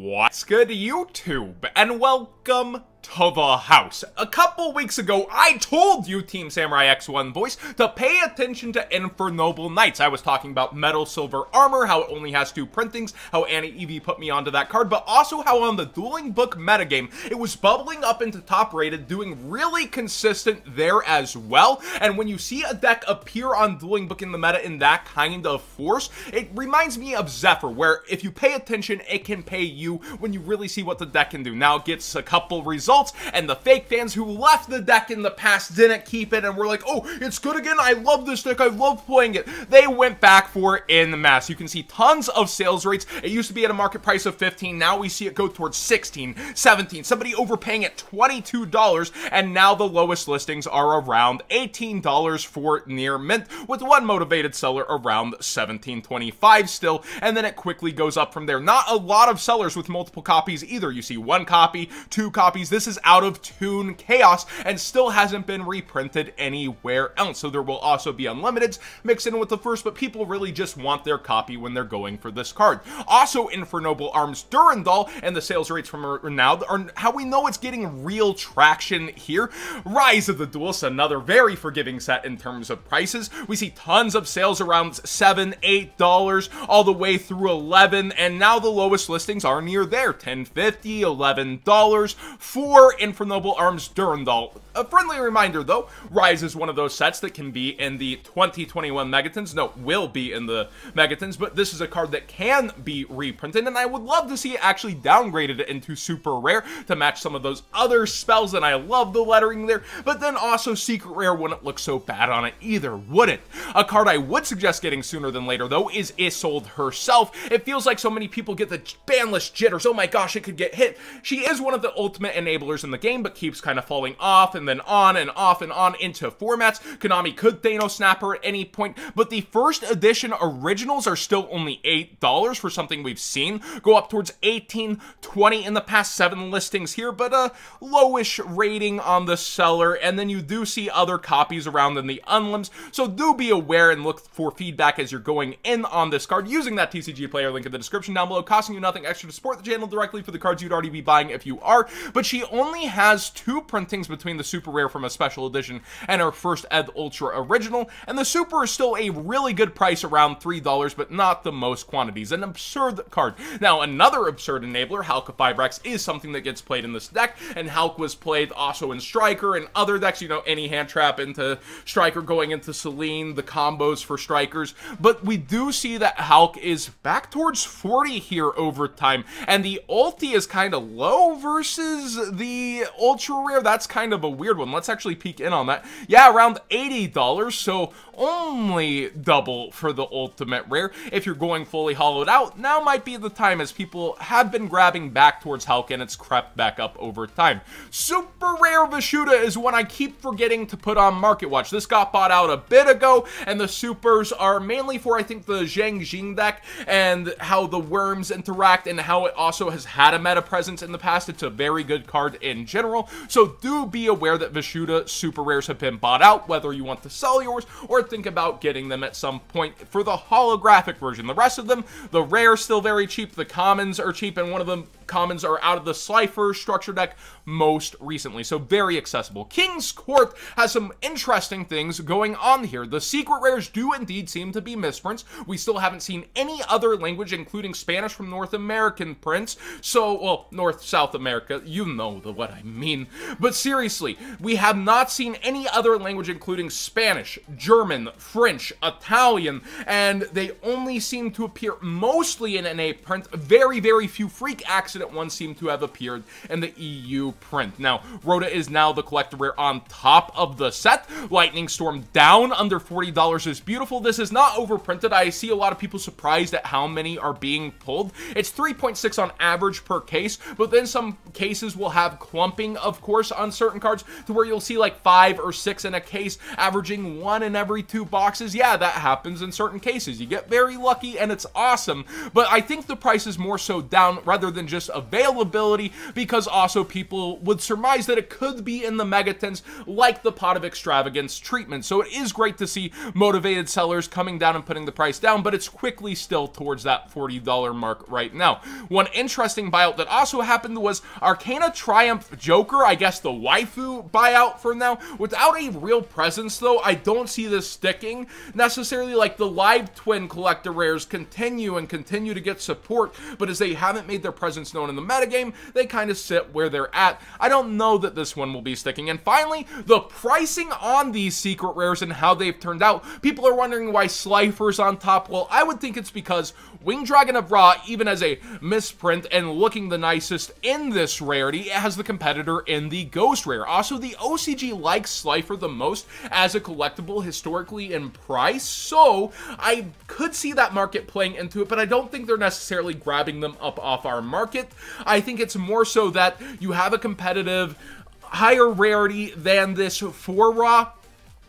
What's good, YouTube, and welcome to the house. A couple weeks ago, I told you, Team Samurai X1 boys, to pay attention to Infernoble Knights. I was talking about metal silver armor, how it only has 2 printings, how Annie Evie put me onto that card, but also how on the dueling book metagame, it was bubbling up into top rated, doing really consistent there as well. And when you see a deck appear on dueling book in the meta in that kind of force, it reminds me of Zephyr, where if you pay attention, it can pay you when you really see what the deck can do. Now it gets a couple results, and the fake fans who left the deck in the past didn't keep it and were like, oh, it's good again, I love this deck, I love playing it. They went back for it in mass. You can see tons of sales rates. It used to be at a market price of 15, now we see it go towards 16, 17, somebody overpaying at $22, and now the lowest listings are around $18 for near mint, with one motivated seller around $17.25 still, and then it quickly goes up from there. Not a lot of sellers with multiple copies either. You see 1 copy, 2 copies. This is out of tune chaos and still hasn't been reprinted anywhere else. So there will also be unlimiteds mixed in with the first, but people really just want their copy when they're going for this card. Also, Infernoble Arms Durandal and the sales rates from now are how we know it's getting real traction here. Rise of the Duelists, another very forgiving set in terms of prices. We see tons of sales around $7, $8, all the way through 11, and now the lowest listings are near there, $10.50, $11 for Infernoble Arms Durandal. A friendly reminder though, Rise is one of those sets that can be in the 2021 Megatons. No, will be in the Megatons, but this is a card that can be reprinted, and I would love to see it actually downgraded into super rare to match some of those other spells, and I love the lettering there, but then also secret rare wouldn't look so bad on it either, would it? A card I would suggest getting sooner than later though is Isolde herself. It feels like so many people get the ban list jitters. Oh my gosh, it could get hit. She is one of the ultimate enablers in the game, but keeps kind of falling off and then on and off and on into formats. Konami could Thanos snap her at any point, but the first edition originals are still only $8 for something we've seen go up towards 18, 20 in the past 7 listings here, but a lowish rating on the seller. And then you do see other copies around in the unlims, so do be aware and look for feedback as you're going in on this card using that TCG player link in the description down below, costing you nothing extra to support the channel directly for the cards you'd already be buying if you are. But she only has 2 printings between the super rare from a special edition and her first Ed Ultra original, and the super is still a really good price around $3, but not the most quantities. An absurd card. Now, another absurd enabler, Hulk 5-Rex, is something that gets played in this deck, and Hulk was played also in Striker and other decks, you know, any hand trap into Striker going into Celine, the combos for Strikers, but we do see that Hulk is back towards 40 here over time, and the ulti is kind of low versus the ultra rare. That's kind of a weird one. Let's actually peek in on that. Yeah, around $80, so only double for the ultimate rare. If you're going fully hollowed out, now might be the time, as people have been grabbing back towards Hulk and it's crept back up over time. Super rare Vishuda is one I keep forgetting to put on Market Watch. This got bought out a bit ago, and the supers are mainly for, I think, the Zhang Jing deck and how the worms interact and how it also has had a meta presence in the past. It's a very good card in general, so do be aware that Vishuda super rares have been bought out, whether you want to sell yours or think about getting them at some point for the holographic version. The rest of them, the rare is still very cheap, the commons are cheap, and one of them commons are out of the Slifer structure deck most recently, so very accessible. King's Court has some interesting things going on here. The secret rares do indeed seem to be misprints. We still haven't seen any other language, including Spanish from North American prints, so, well, North-South America, you know what I mean. But seriously, we have not seen any other language, including Spanish, German, French, Italian, and they only seem to appear mostly in an A print. Very, very few freak accident ones seem to have appeared in the EU print. Now, Rhoda is now the collector rare on top of the set. Lightning Storm down under $40 is beautiful. This is not overprinted. I see a lot of people surprised at how many are being pulled. It's 3.6 on average per case, but then some cases will have clumping, of course, on certain cards to where you'll see like 5 or 6 in a case, averaging 1 in every 2 boxes. Yeah, that happens in certain cases. You get very lucky and it's awesome, but I think the price is more so down rather than just just availability, because also people would surmise that it could be in the megatons like the Pot of Extravagance treatment. So it is great to see motivated sellers coming down and putting the price down, but it's quickly still towards that $40 mark right now. One interesting buyout that also happened was Arcana Triumph Joker, I guess the waifu buyout for now. Without a real presence though, I don't see this sticking necessarily. Like, the live twin collector rares continue to get support, but as they haven't made their presence known in the metagame, they kind of sit where they're at. I don't know that this one will be sticking. And finally, the pricing on these secret rares and how they've turned out. People are wondering why Slifer's on top. Well, I would think it's because Winged Dragon of Ra, even as a misprint and looking the nicest in this rarity, it has the competitor in the Ghost Rare. Also, the OCG likes Slifer the most as a collectible historically in price, so I could see that market playing into it, but I don't think they're necessarily grabbing them up off our market. I think it's more so that you have a competitive higher rarity than this for Ra,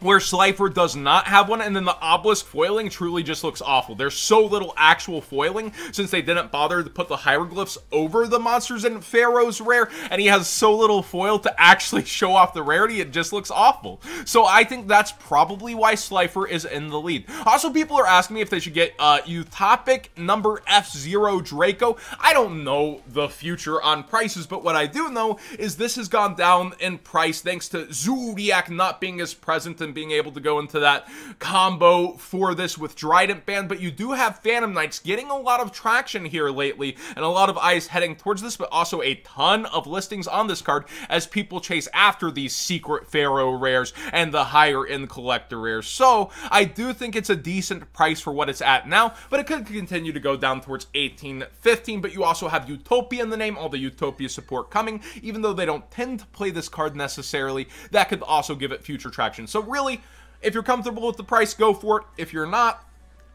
where Slifer does not have one, and then the obelisk foiling truly just looks awful. There's so little actual foiling since they didn't bother to put the hieroglyphs over the monsters in Pharaoh's rare, and he has so little foil to actually show off the rarity, it just looks awful. So I think that's probably why Slifer is in the lead. Also, people are asking me if they should get Utopic number F0 Draco. I don't know the future on prices, but what I do know is this has gone down in price thanks to Zodiac not being as present and being able to go into that combo for this with Trident Band. But you do have Phantom Knights getting a lot of traction here lately, and a lot of eyes heading towards this, but also a ton of listings on this card as people chase after these secret Pharaoh rares and the higher end collector rares. So I do think it's a decent price for what it's at now, but it could continue to go down towards 18, 15, but you also have Utopia in the name, all the Utopia support coming, even though they don't tend to play this card necessarily. That could also give it future traction. So really, if you're comfortable with the price, go for it. If you're not,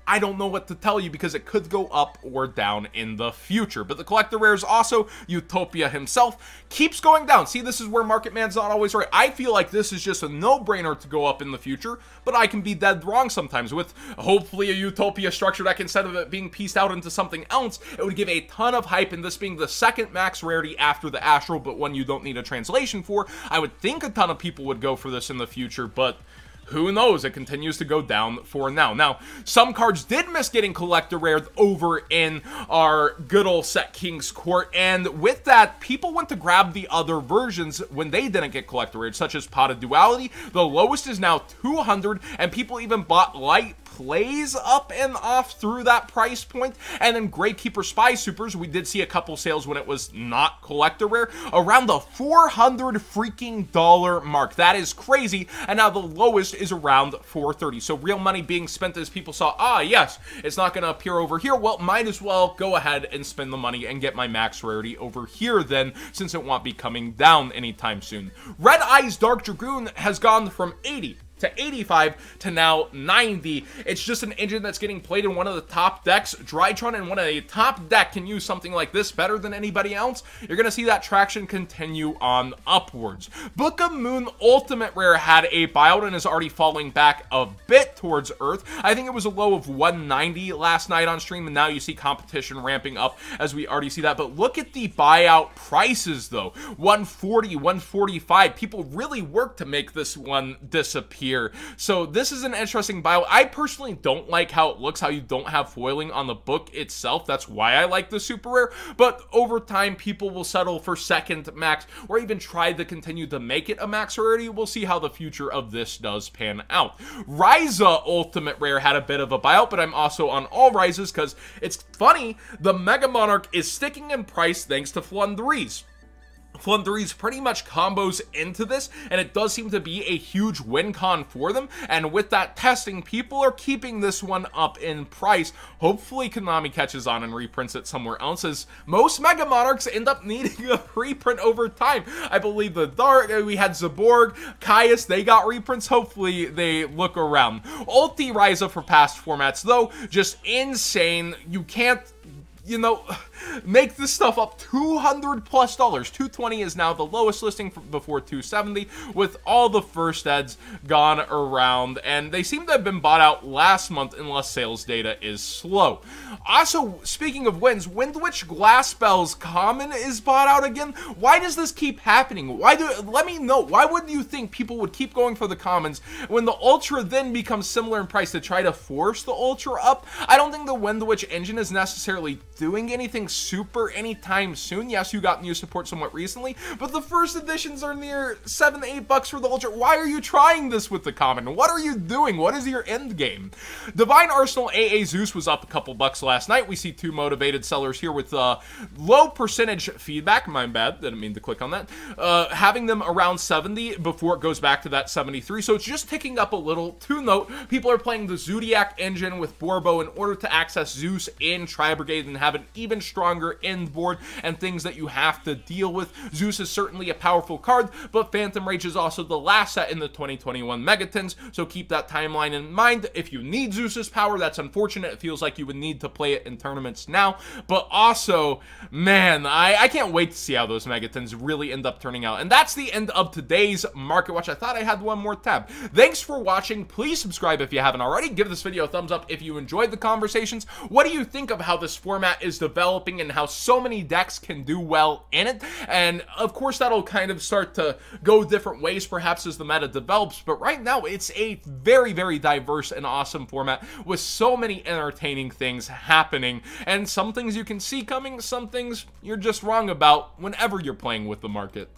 I don't know what to tell you, because it could go up or down in the future. But the collector rares also, Utopia himself, keeps going down. See, this is where Market Man's not always right. I feel like this is just a no-brainer to go up in the future, but I can be dead wrong sometimes. With hopefully a Utopia structure deck, instead of it being pieced out into something else, it would give a ton of hype, and this being the second max rarity after the Astral, but one you don't need a translation for, I would think a ton of people would go for this in the future, but who knows? It continues to go down for now. Now, some cards did miss getting collector rared over in our good old Set King's Court, and with that, people went to grab the other versions when they didn't get collector rared, such as Pot of Duality. The lowest is now 200, and people even bought light plays up and off through that price point. And then Gravekeeper Spy Supers, we did see a couple sales when it was not collector rare, around the $400 freaking mark. That is crazy. And now the lowest is around $430. So real money being spent as people saw, ah, yes, it's not going to appear over here. Well, might as well go ahead and spend the money and get my max rarity over here then, since it won't be coming down anytime soon. Red Eyes Dark Dragoon has gone from 80 to 85 to now 90. It's just an engine that's getting played in one of the top decks. Drytron and one of the top deck can use something like this better than anybody else. You're going to see that traction continue on upwards. Book of Moon Ultimate Rare had a buyout and is already falling back a bit towards Earth. I think it was a low of 190 last night on stream, and now you see competition ramping up as we already see that. But look at the buyout prices though. 140, 145. People really worked to make this one disappear. So this is an interesting buyout. I personally don't like how it looks, how you don't have foiling on the book itself. That's why I like the super rare. But over time, people will settle for second max, or even try to continue to make it a max rarity. We'll see how the future of this does pan out. Ryza Ultimate Rare had a bit of a buyout, but I'm also on all Ryzas because it's funny, the Mega Monarch is sticking in price thanks to Flundrees. Flundrees pretty much combos into this, and it does seem to be a huge win con for them. And with that testing, people are keeping this one up in price. Hopefully Konami catches on and reprints it somewhere else, as most Mega Monarchs end up needing a reprint over time. I believe the Dark, we had Zaborg, Caius, they got reprints. Hopefully they look around. Ulti Ryza for past formats though, just insane. You can't, you know, make this stuff up $200 plus. 220 is now the lowest listing before 270, with all the first eds gone around, and they seem to have been bought out last month unless sales data is slow. Also, speaking of wins, Windwitch Glass Spells common is bought out again. Why does this keep happening? Let me know. Why would you think people would keep going for the commons when the Ultra then becomes similar in price to try to force the Ultra up? I don't think the Windwitch engine is necessarily doing anything super anytime soon. Yes, you got new support somewhat recently, but the first editions are near $7 to $8 for the Ultra. Why are you trying this with the common? What are you doing? What is your end game? Divine Arsenal AA Zeus was up a couple bucks last night. We see two motivated sellers here with low percentage feedback. My bad, didn't mean to click on that. Having them around 70 before it goes back to that 73. So it's just ticking up a little. To note, people are playing the Zodiac engine with Borbo in order to access Zeus in Tri-Brigade and have an even stronger end board and things that you have to deal with. Zeus is certainly a powerful card, but Phantom Rage is also the last set in the 2021 Megatons, so keep that timeline in mind. If you need Zeus's power, that's unfortunate. It feels like you would need to play it in tournaments now, but also, man, I can't wait to see how those Megatons really end up turning out. And that's the end of today's Market Watch. I thought I had one more tab. Thanks for watching. Please subscribe if you haven't already. Give this video a thumbs up if you enjoyed the conversations. What do you think of how this format is developing and how so many decks can do well in it? And of course, that'll kind of start to go different ways perhaps as the meta develops, but right now it's a very, very diverse and awesome format with so many entertaining things happening, and some things you can see coming, some things you're just wrong about whenever you're playing with the market.